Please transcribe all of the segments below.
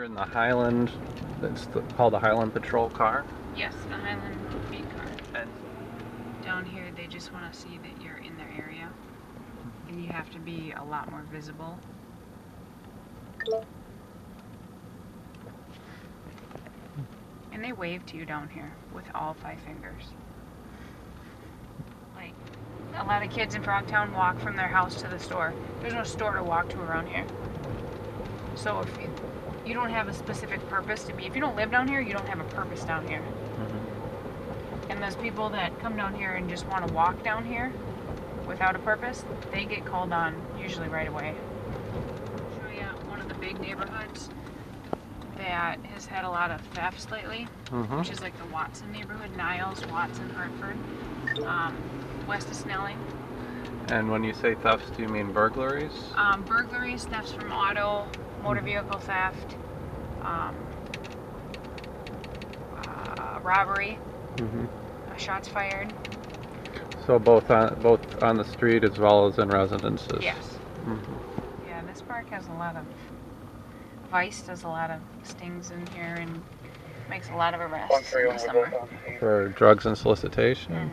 you're in the Highland, called the Highland Patrol car? Yes, the Highland beat car. And Down here, they just want to see that you're in their area, and you have to be a lot more visible. And they wave to you down here with all 5 fingers. Like, a lot of kids in Frogtown walk from their house to the store. There's no store to walk to around here. So if you don't have a specific purpose to be, if you don't live down here, you don't have a purpose down here. And those people that come down here and just want to walk down here without a purpose, they get called on usually right away. I'll show you one of the big neighborhoods that has had a lot of thefts lately, which is like the Watson neighborhood, Niles, Watson, Hartford, west of Snelling. And when you say thefts, do you mean burglaries? Burglaries, thefts from auto, motor vehicle theft, robbery, shots fired. So both on the street as well as in residences? Yes. Yeah, this park has a lot of, Vice does a lot of stings in here and makes a lot of arrests in the summer. For drugs and solicitation?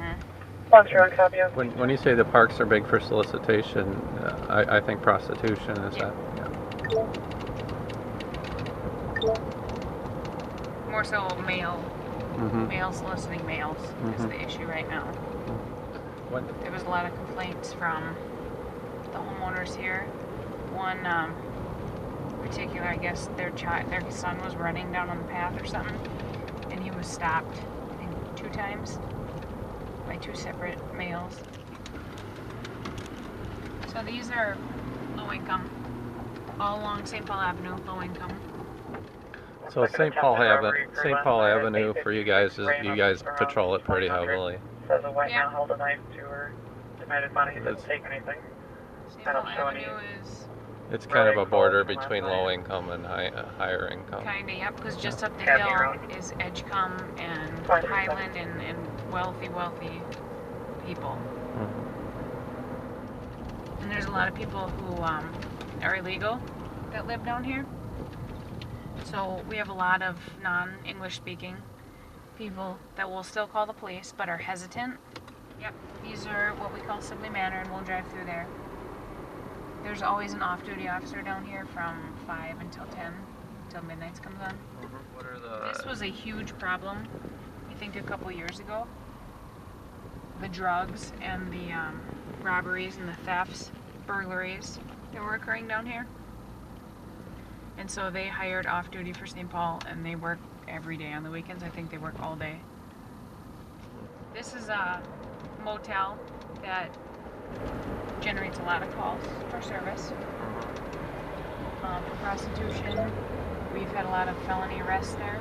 When you say the parks are big for solicitation, I think prostitution is that? Yeah. More so male soliciting males is the issue right now. There was a lot of complaints from the homeowners here. One particular, I guess their son was running down on the path or something, and he was stopped, I think 2 times by 2 separate males. So these are low income, all along St. Paul Avenue, low income. So St. Paul Avenue for you guys is you guys patrol it pretty heavily. Says a white man held a knife to her. Demanded money. He didn't take anything. St. Paul Avenue is It's kind of a border between low income and higher income. kinda, yep, because just up the hill is Edgecombe and Highland and wealthy people. And there's a lot of people who are illegal that live down here. So we have a lot of non-English speaking people that will still call the police but are hesitant. Yep, these are what we call Sibley Manor, and we'll drive through there. There's always an off-duty officer down here from 5 until 10, until midnight comes on. This was a huge problem, I think a couple years ago. The drugs and the robberies and the thefts, burglaries that were occurring down here. And so they hired off-duty for St. Paul, and they work every day. On the weekends, I think they work all day. This is a motel that generates a lot of calls for service. For prostitution, we've had a lot of felony arrests there.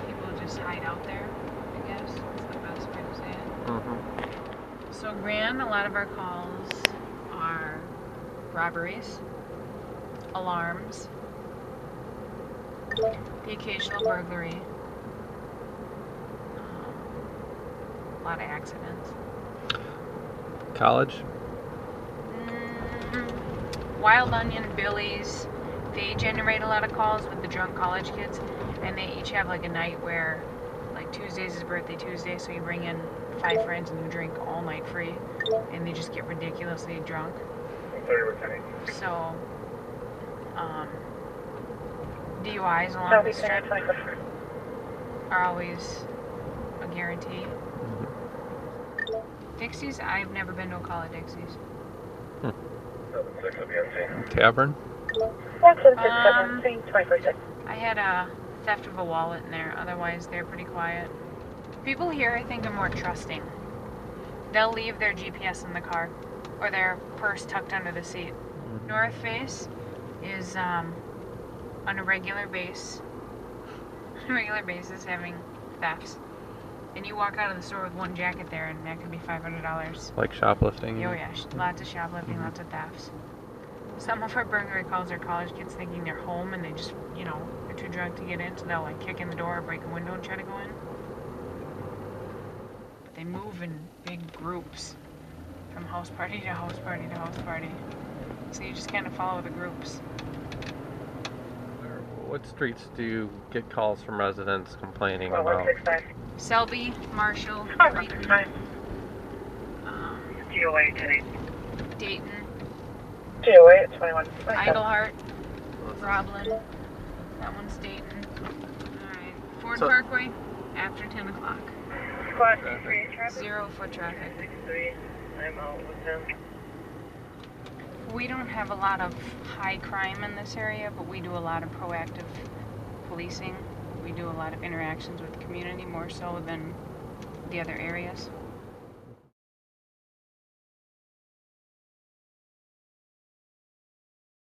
People just hide out there, I guess. That's the best way to say it. So Grand, a lot of our calls are robberies, alarms, the occasional burglary, a lot of accidents. College? Wild Onion, Billy's, they generate a lot of calls with the drunk college kids, and they each have like a night where, like Tuesday's his birthday Tuesday, so you bring in 5 friends and you drink all night free, and they just get ridiculously drunk. So, DUIs along the strip are always a guarantee. Dixie's, I've never been to a call at Dixie's. Tavern? I had a theft of a wallet in there, otherwise they're pretty quiet. People here, I think, are more trusting. They'll leave their GPS in the car, or their purse tucked under the seat. North Face is on a regular basis having thefts. And you walk out of the store with one jacket there, and that could be $500. Like shoplifting? Oh yeah, lots of shoplifting, lots of thefts. Some of our burglary calls are college kids thinking they're home, and they just, they're too drunk to get in, so they'll like kick in the door or break a window and try to go in. But they move in big groups from house party to house party to house party. So you just kind of follow the groups. What streets do you get calls from residents complaining about? 169. Selby, Marshall, Oh, Creighton, 169. GOA 10. Dayton, GOA at 21. Iglehart, Roblin. That one's Dayton. Alright. Ford So- Parkway, after 10 o'clock. Squad 3 traffic. 0 foot traffic. 63. I'm out with them. We don't have a lot of high crime in this area, but we do a lot of proactive policing. We do a lot of interactions with the community, more so than the other areas.